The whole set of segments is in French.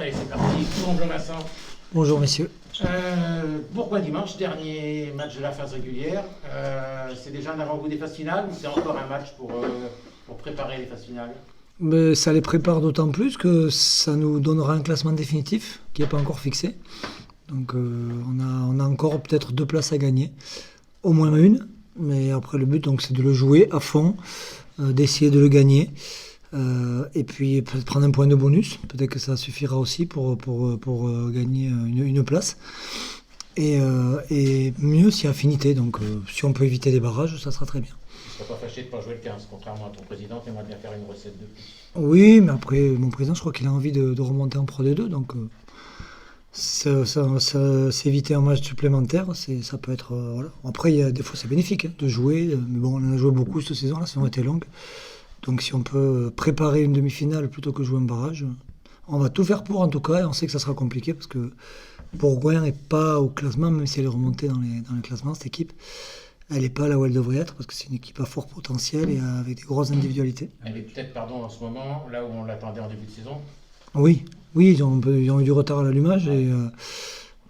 Allez, c'est parti. Bonjour Vincent. Bonjour messieurs. Pourquoi dimanche, dernier match de la phase régulière, c'est déjà un avant-goût des phases finales ou c'est encore un match pour préparer les phases finales? Mais ça les prépare d'autant plus que ça nous donnera un classement définitif qui n'est pas encore fixé. Donc on a encore peut-être 2 places à gagner, au moins une. Mais après le but donc, c'est de le jouer à fond, d'essayer de le gagner. Et puis peut-être prendre un point de bonus, peut-être que ça suffira aussi pour gagner une place. Et mieux si affinité, donc si on peut éviter les barrages, ça sera très bien. Tu ne seras pas fâché de ne pas jouer le 15, contrairement à ton président qui aimerait bien faire une recette de plus. Oui, mais après mon président je crois qu'il a envie de remonter en Pro D2, donc s'éviter un match supplémentaire, ça peut être... voilà. Après des fois c'est bénéfique de jouer, mais bon on en a joué beaucoup cette saison, la saison a été longue. Donc si on peut préparer une demi-finale plutôt que jouer un barrage, on va tout faire pour en tout cas, et on sait que ça sera compliqué parce que Bourgoin n'est pas au classement, même si elle est remontée dans le classement, cette équipe. Elle n'est pas là où elle devrait être parce que c'est une équipe à fort potentiel et avec des grosses individualités. Elle est peut-être, en ce moment, là où on l'attendait en début de saison. Oui, ils ont eu du retard à l'allumage,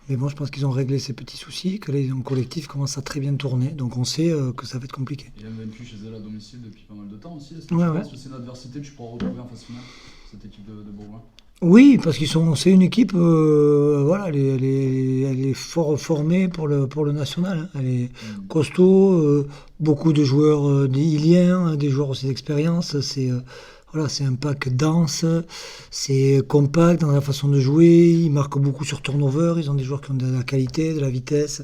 mais bon, je pense qu'ils ont réglé ces petits soucis, que les collectifs commencent à très bien tourner, donc on sait que ça va être compliqué. Il a vaincu chez elle à domicile depuis pas mal de temps aussi. Est-ce que tu penses que c'est une adversité que tu pourras retrouver en phase finale, cette équipe de Bourgoin? Oui, parce c'est une équipe, voilà, elle est fort formée pour le national. Hein. Elle est costaud, beaucoup de joueurs iliens, des joueurs aussi d'expérience. Voilà, c'est un pack dense, c'est compact dans la façon de jouer. Ils marquent beaucoup sur turnover. Ils ont des joueurs qui ont de la qualité, de la vitesse,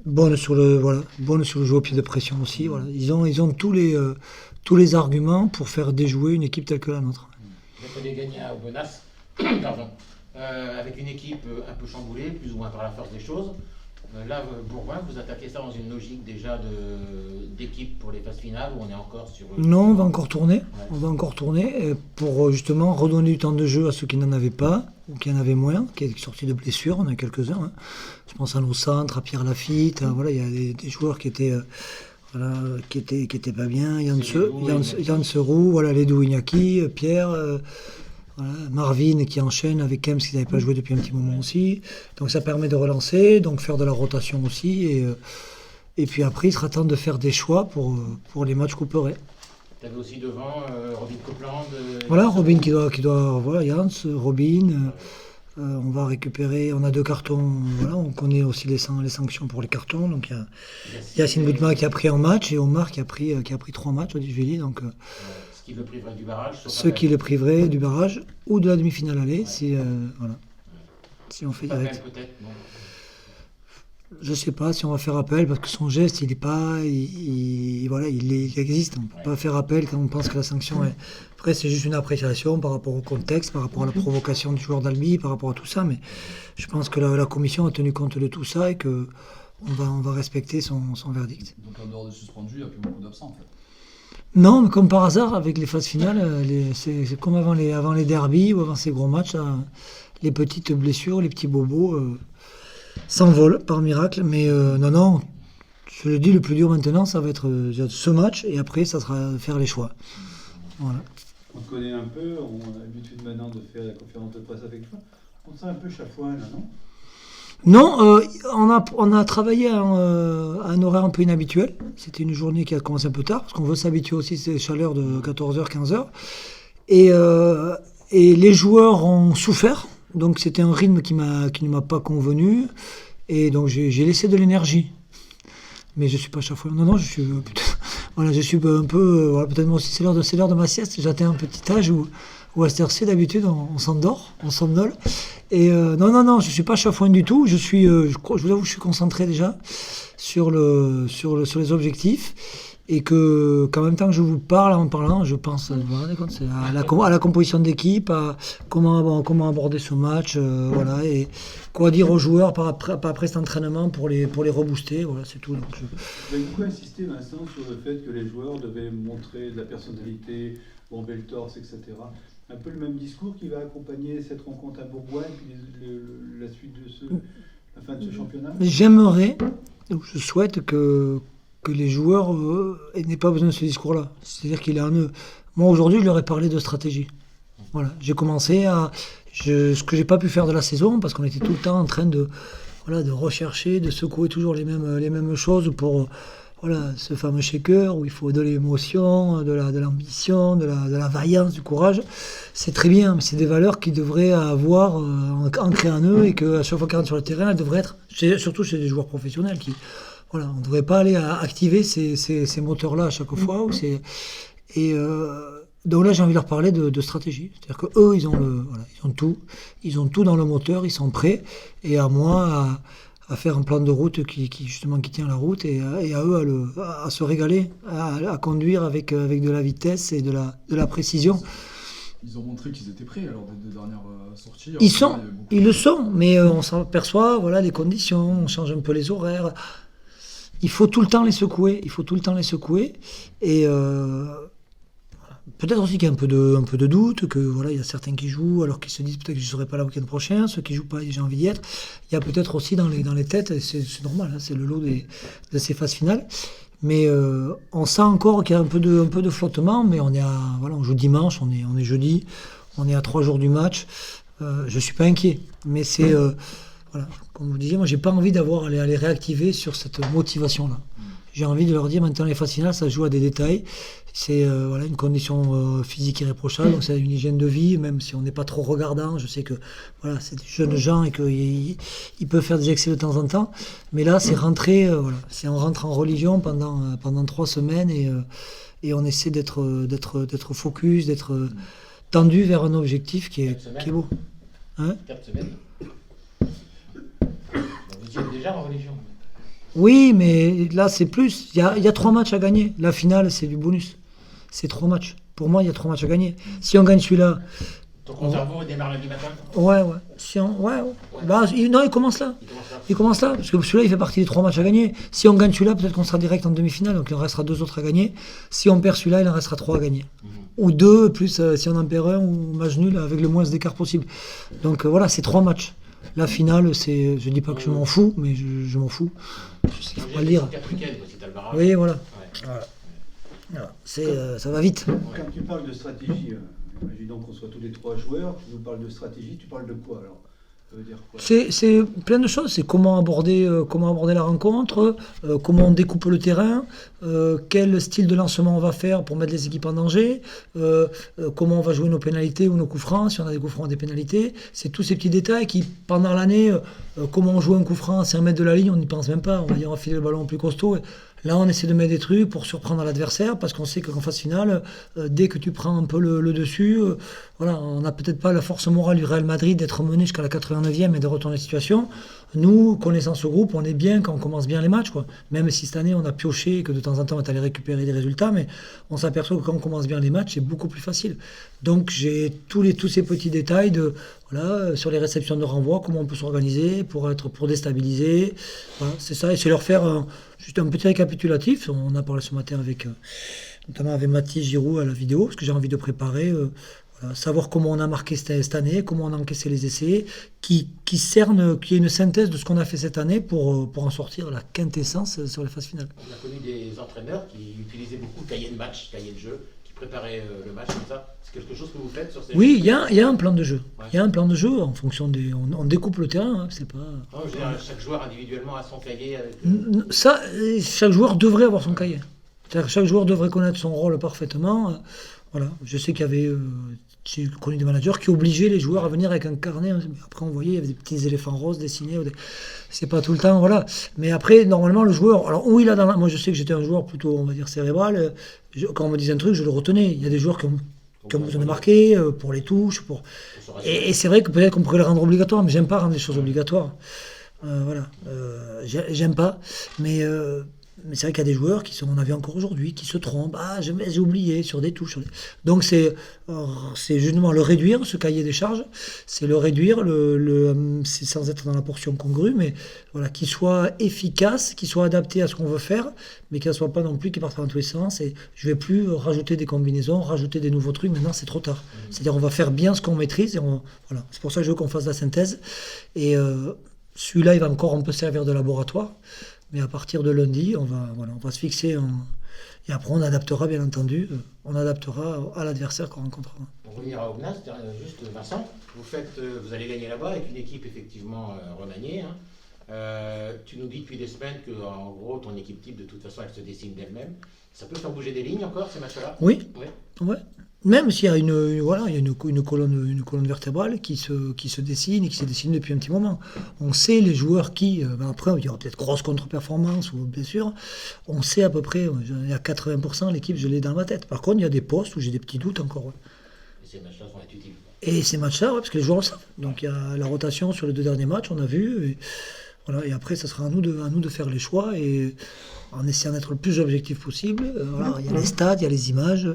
bonne sur le jeu au pied de pression aussi. Voilà, ils ont tous les arguments pour faire déjouer une équipe telle que la nôtre. Vous avez gagné à Aubenas, pardon, avec une équipe un peu chamboulée, plus ou moins par la force des choses. Là, Bourgoin, vous attaquez ça dans une logique déjà d'équipe pour les phases finales où on est encore sur... Non, on va encore tourner. Ouais. On va encore tourner pour justement redonner du temps de jeu à ceux qui n'en avaient pas ou qui en avaient moins, qui étaient sortis de blessures. On a quelques-uns. Hein. Je pense à nos centres, à Pierre Lafitte. Voilà, il y a des joueurs qui étaient... qui était pas bien, Yann Serou, voilà, Ledou Iñaki, Pierre, voilà, Marvin qui enchaîne avec Kems qui n'avait pas joué depuis un petit moment aussi. Donc ça permet de relancer, donc faire de la rotation aussi. Et puis après, il sera temps de faire des choix pour les matchs couperets. Tu avais aussi devant Robin Copeland. Voilà, Robin qui doit voilà, Jans, Robin. On va récupérer, on a 2 cartons, voilà, on connaît aussi les sanctions pour les cartons. Donc il y a Yacine Boutma qui a pris un match et Omar qui a pris 3 matchs, je dis, donc ce qui le priverait du barrage. Ce qui le priverait du barrage ou de la demi-finale aller, si on fait direct. Peut-être, bon. Je sais pas si on va faire appel parce que son geste il existe. On ne peut pas faire appel quand on pense que la sanction est. Après c'est juste une appréciation par rapport au contexte, par rapport à la provocation du joueur d'Albi, par rapport à tout ça. Mais je pense que la commission a tenu compte de tout ça et que on va respecter son verdict. Donc en dehors des suspendus, il n'y a plus beaucoup d'absents en fait. Non, mais comme par hasard avec les phases finales, c'est comme avant les derbies ou avant ces gros matchs, là, les petites blessures, les petits bobos. S'envole par miracle, mais non, je le dis, le plus dur maintenant, ça va être ce match, et après, ça sera faire les choix. Voilà. On te connaît un peu, on a l'habitude maintenant de faire la conférence de presse avec toi. On te sent un peu chafouin, là, non? Non, on a travaillé à un horaire un peu inhabituel. C'était une journée qui a commencé un peu tard, parce qu'on veut s'habituer aussi à ces chaleurs de 14h, 15h. Et les joueurs ont souffert. Donc c'était un rythme qui ne m'a pas convenu et donc j'ai laissé de l'énergie. Mais je suis pas chafouin. Non, je suis un peu voilà, peut-être moi aussi c'est l'heure de ma sieste. J'atteins un petit âge où à cette heure-ci d'habitude on s'endort, on somnole. Et non, je suis pas chafouin du tout. Je vous avoue, je suis concentré déjà sur les objectifs. Et qu'en même temps que je vous parle, en parlant, je pense à la composition d'équipe, à comment aborder ce match, voilà, et quoi dire aux joueurs après cet entraînement pour les rebooster, voilà, c'est tout. Donc Vous avez beaucoup insisté, Vincent, sur le fait que les joueurs devaient montrer de la personnalité, bomber le torse, etc. Un peu le même discours qui va accompagner cette rencontre à Bourgoin et puis la suite de la fin de ce championnat. J'aimerais, je souhaite que les joueurs n'aient pas besoin de ce discours-là. C'est-à-dire qu'il est en eux. Moi, aujourd'hui, je leur ai parlé de stratégie. Voilà. J'ai commencé Ce que j'ai pas pu faire de la saison, parce qu'on était tout le temps en train de rechercher, de secouer toujours les mêmes choses pour ce fameux shaker où il faut de l'émotion, de l'ambition, de la vaillance, du courage. C'est très bien, mais c'est des valeurs qu'ils devraient avoir ancrées en eux et qu'à chaque fois qu'ils rentrent sur le terrain, elles devraient être, surtout chez les joueurs professionnels, on ne devrait pas aller activer ces moteurs-là à chaque fois. Donc là, j'ai envie de leur parler de stratégie. C'est-à-dire qu'eux, ils ont tout dans le moteur, ils sont prêts, et à moi à faire un plan de route qui tient la route, et à eux à se régaler, à conduire avec de la vitesse et de la précision. Ils ont montré qu'ils étaient prêts lors des deux dernières sorties. Ils le sont, mais on s'aperçoit, les conditions, on change un peu les horaires. Il faut tout le temps les secouer, et peut-être aussi qu'il y a un peu de doute, que il y a certains qui jouent alors qu'ils se disent peut-être que je ne serai pas là le week-end prochain, ceux qui ne jouent pas, j'ai envie d'y être. Il y a peut-être aussi dans les têtes, et c'est normal, c'est le lot de ces phases finales, mais on sent encore qu'il y a un peu de flottement, mais on joue dimanche, on est jeudi, on est à 3 jours du match, je ne suis pas inquiet, mais c'est... comme vous disiez, moi j'ai pas envie à les réactiver sur cette motivation-là. J'ai envie de leur dire maintenant les phases finales, ça se joue à des détails. C'est une condition physique irréprochable, donc c'est une hygiène de vie, même si on n'est pas trop regardant. Je sais que c'est des jeunes gens et qu'ils peuvent faire des excès de temps en temps. Mais là, c'est rentrer, on rentre en religion pendant 3 semaines et on essaie d'être focus, d'être tendu vers un objectif qui est beau. 4 semaines. Vous êtes déjà en religion. Oui, mais là, c'est plus. Il y a 3 matchs à gagner. La finale, c'est du bonus. C'est 3 matchs. Pour moi, il y a 3 matchs à gagner. Si on gagne celui-là... Ton compte à rebours, il démarre lundi matin. Ouais. Il commence là. Il commence là, parce que celui-là, il fait partie des 3 matchs à gagner. Si on gagne celui-là, peut-être qu'on sera direct en demi-finale, donc il en restera 2 autres à gagner. Si on perd celui-là, il en restera 3 à gagner. Ou 2, plus si on en perd un, ou match nul, avec le moins d'écart possible. Donc c'est 3 matchs. La finale, je dis pas que je m'en fous, mais je m'en fous. Je sais qu'il faut pas le dire. Oui, voilà. Ça va vite. Quand tu parles de stratégie, imaginons qu'on soit tous les 3 joueurs, tu nous parles de stratégie, tu parles de quoi alors? Ça veut dire quoi? C'est plein de choses. C'est comment aborder la rencontre, comment on découpe le terrain, quel style de lancement on va faire pour mettre les équipes en danger, comment on va jouer nos pénalités ou nos coups francs, si on a des coups francs ou des pénalités. C'est tous ces petits détails qui, pendant l'année, comment on joue un coup franc à 5 mètres de la ligne, on n'y pense même pas. On va dire on va filer le ballon plus costaud. Là, on essaie de mettre des trucs pour surprendre l'adversaire, parce qu'on sait qu'en phase finale, dès que tu prends un peu le dessus, on n'a peut-être pas la force morale du Real Madrid d'être mené jusqu'à la 89e et de retourner la situation. Nous, connaissant ce groupe, on est bien quand on commence bien les matchs, quoi. Même si cette année, on a pioché et que de temps en temps, on est allé récupérer des résultats, mais on s'aperçoit que quand on commence bien les matchs, c'est beaucoup plus facile. Donc, j'ai tous ces petits détails sur les réceptions de renvoi, comment on peut s'organiser pour déstabiliser. C'est ça, et c'est leur faire juste un petit récapitulatif. On a parlé ce matin notamment avec Mathis Giroud à la vidéo, parce que j'ai envie de préparer, savoir comment on a marqué cette année, comment on a encaissé les essais, qui est une synthèse de ce qu'on a fait cette année pour en sortir la quintessence sur les phases finales. On a connu des entraîneurs qui utilisaient beaucoup le cahier de match, cahier de jeu, qui préparaient le match comme ça. C'est quelque chose que vous faites sur ces Oui, il y a un plan de jeu. Il y a un plan de jeu en fonction des... On découpe le terrain, c'est pas... Non, je veux dire, chaque joueur individuellement a son cahier. Ça, chaque joueur devrait avoir son cahier. C'est-à-dire que chaque joueur devrait connaître son rôle parfaitement. Je sais qu'il y avait... J'ai connu des managers qui obligeaient les joueurs à venir avec un carnet. Après, on voyait, il y avait des petits éléphants roses dessinés. C'est pas tout le temps, Mais après, normalement, le joueur... Alors, moi, je sais que j'étais un joueur plutôt, on va dire, cérébral. Quand on me disait un truc, je le retenais. Il y a des joueurs qui ont besoin de marquer pour les touches. Et c'est vrai que peut-être qu'on pourrait le rendre obligatoire, mais j'aime pas rendre les choses obligatoires. J'aime pas. Mais c'est vrai qu'il y a des joueurs on a vu encore aujourd'hui, qui se trompent. J'ai oublié sur des touches. Donc c'est justement le réduire, ce cahier des charges. C'est le réduire, c'est sans être dans la portion congrue, mais qu'il soit efficace, qu'il soit adapté à ce qu'on veut faire, mais qu'il ne soit pas non plus qui parte dans tous les sens. Et je ne vais plus rajouter des combinaisons, rajouter des nouveaux trucs. Maintenant, c'est trop tard. C'est-à-dire on va faire bien ce qu'on maîtrise. C'est pour ça que je veux qu'on fasse la synthèse. Et celui-là, il va encore un peu servir de laboratoire. Mais à partir de lundi, on va se fixer Et après, on adaptera, bien entendu, on adaptera à l'adversaire qu'on rencontrera. Pour revenir à Aubenas, juste Vincent, vous allez gagner là-bas avec une équipe effectivement remaniée. Hein. Tu nous dis depuis des semaines que en gros ton équipe type de toute façon elle se dessine d'elle-même. Ça peut faire bouger des lignes encore ces matchs-là? Oui, Ouais. ouais. Même s'il y a une colonne vertébrale qui se dessine et qui se dessine depuis un petit moment. On sait les joueurs qui, après il y aura peut-être grosse contre-performance ou blessure, on sait à peu près, il y a 80% l'équipe je l'ai dans ma tête. Par contre il y a des postes où j'ai des petits doutes encore. Ouais. Et ces matchs-là sont utiles. Et ces matchs-là, ouais, parce que les joueurs le savent. Donc il y a la rotation sur les 2 derniers matchs, on a vu. Et, voilà, et après, ça sera à nous de faire les choix et en essayant d'être le plus objectif possible. Voilà, il y a les stats, il y a les images,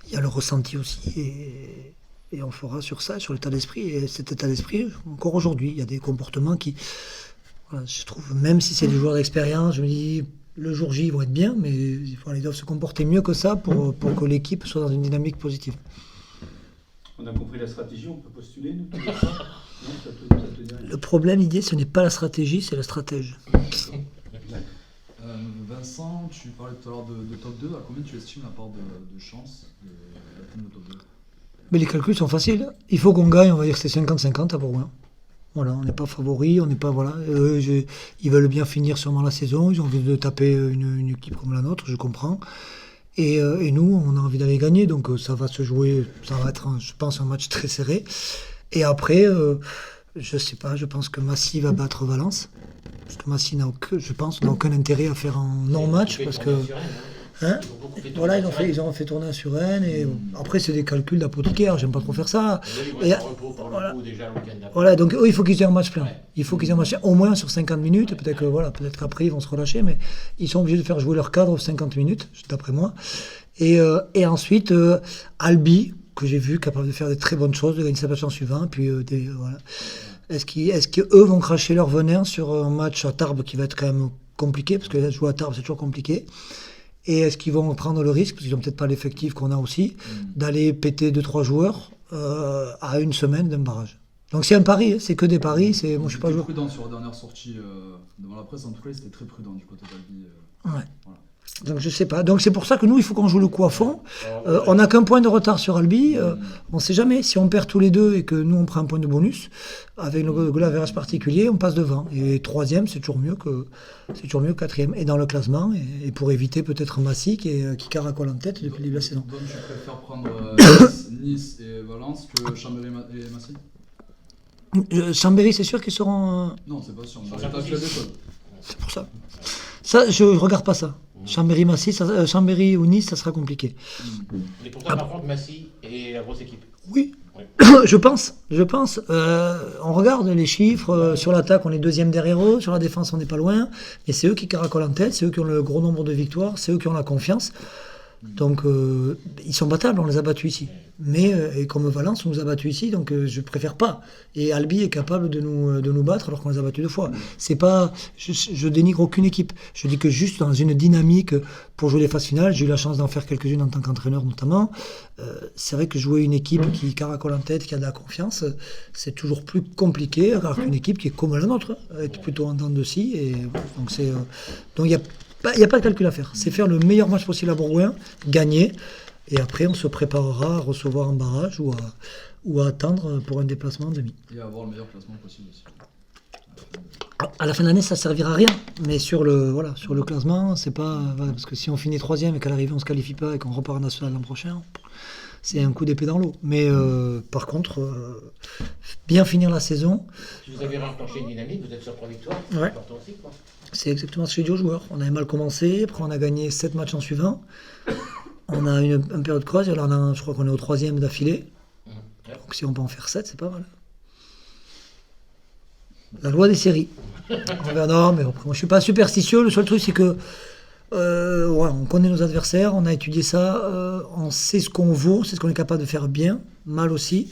il y a le ressenti aussi. Et on fera sur ça, sur l'état d'esprit. Et cet état d'esprit, encore aujourd'hui, il y a des comportements qui, voilà, je trouve, même si c'est des joueurs d'expérience, je me dis, le jour J, ils vont être bien, mais voilà, ils doivent se comporter mieux que ça pour que l'équipe soit dans une dynamique positive. On a compris la stratégie, on peut postuler, nous, tous les trois. Non, ça te dit rien. Le problème, l'idée, ce n'est pas la stratégie, c'est le stratège. Vincent, tu parlais tout à l'heure de top 2. À combien tu estimes la part de chance d'atteindre le top 2? Mais les calculs sont faciles. Il faut qu'on gagne, on va dire que c'est 50-50 à Bourgoin. Voilà, on n'est pas favori, on n'est pas. Voilà. Ils veulent bien finir sûrement la saison, ils ont envie de taper une équipe comme la nôtre, je comprends. Et nous, on a envie d'aller gagner, donc ça va se jouer, ça va être, je pense, un match très serré. Et après, je sais pas, je pense que Massy va battre Valence. Parce que Massy n'a aucun intérêt à faire un non-match. Parce que. Hein, voilà, ils ont fait tourner à Suresnes. Et après, c'est des calculs d'apothicaire, j'aime pas trop faire ça. Voilà, donc eux, il faut qu'ils aient un match plein. Il faut qu'ils aient un match au moins sur 50 minutes. Peut-être qu'après, ils vont se relâcher, mais ils sont obligés de faire jouer leur cadre 50 minutes, d'après moi. Et ensuite, Albi, que j'ai vu capable de faire des très bonnes choses, de gagner sa match en suivant. Puis, voilà. Est-ce qu'eux vont cracher leur venin sur un match à Tarbes qui va être quand même compliqué, parce que jouer à Tarbes, c'est toujours compliqué. Et est-ce qu'ils vont prendre le risque, parce qu'ils n'ont peut-être pas l'effectif qu'on a aussi, d'aller péter 2-3 joueurs à une semaine d'un barrage. Donc c'est un pari, c'est que des paris. Moi, je suis pas joueur. Prudent sur la dernière sortie devant la presse, en tout cas, c'était très prudent du côté d'Albi. Ouais. Voilà. Donc je sais pas. Donc c'est pour ça que nous, il faut qu'on joue le coup à fond. On n'a qu'un point de retard sur Albi. On ne sait jamais. Si on perd tous les deux et que nous, on prend un point de bonus, avec le goal average particulier, on passe devant. Et troisième, c'est toujours mieux que quatrième. Et dans le classement, et pour éviter peut-être Massy qui caracole en tête depuis le début de la saison. Donc tu préfères prendre Nice et Valence que Chambéry et Massy? Chambéry, c'est sûr qu'ils seront... Non, c'est pas sûr. C'est pour ça. Ça, je regarde pas ça. Chambéry ou Nice, ça sera compliqué. Mais pour toi, par contre, Massy est la grosse équipe. Oui, je pense. On regarde les chiffres. Sur l'attaque, on est deuxième derrière eux. Sur la défense, on n'est pas loin. Et c'est eux qui caracolent en tête. C'est eux qui ont le gros nombre de victoires. C'est eux qui ont la confiance. Donc, ils sont battables. On les a battus ici. Mais, et comme Valence, on nous a battus ici. Donc, je préfère pas. Et Albi est capable de nous battre alors qu'on les a battus 2 fois. C'est pas, je dénigre aucune équipe. Je dis que juste dans une dynamique pour jouer les phases finales, j'ai eu la chance d'en faire quelques-unes en tant qu'entraîneur notamment. C'est vrai que jouer une équipe qui caracole en tête, qui a de la confiance, c'est toujours plus compliqué alors qu'une équipe qui est comme la nôtre, être plutôt en dents de scie. Et donc il n'y a pas de calcul à faire. C'est faire le meilleur match possible à Bourgoin, gagner, et après on se préparera à recevoir un barrage ou à attendre pour un déplacement en demi. Et avoir le meilleur classement possible aussi. À la fin de l'année, ça ne servira à rien, mais sur le classement, c'est pas... Voilà, parce que si on finit 3e et qu'à l'arrivée on ne se qualifie pas et qu'on repart en national l'an prochain, c'est un coup d'épée dans l'eau. Mais par contre, bien finir la saison... Si vous avez enclenché une dynamique, vous êtes sur 3 victoires, c'est Ouais. important aussi, quoi. C'est exactement ce que j'ai dit aux joueurs. On avait mal commencé, après on a gagné 7 matchs en suivant. On a une période creuse, et là je crois qu'on est au 3e d'affilée. Donc si on peut en faire 7, c'est pas mal. La loi des séries. Non, mais après, moi je suis pas superstitieux. Le seul truc c'est que on connaît nos adversaires, on a étudié ça, on sait ce qu'on vaut, c'est ce qu'on est capable de faire bien, mal aussi.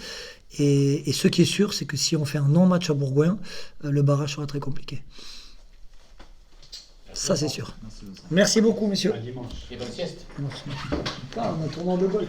Et ce qui est sûr, c'est que si on fait un non-match à Bourgoin, le barrage sera très compliqué. Ça c'est sûr. Merci beaucoup, messieurs. À dimanche. Et bonne sieste. On a tourné de golf.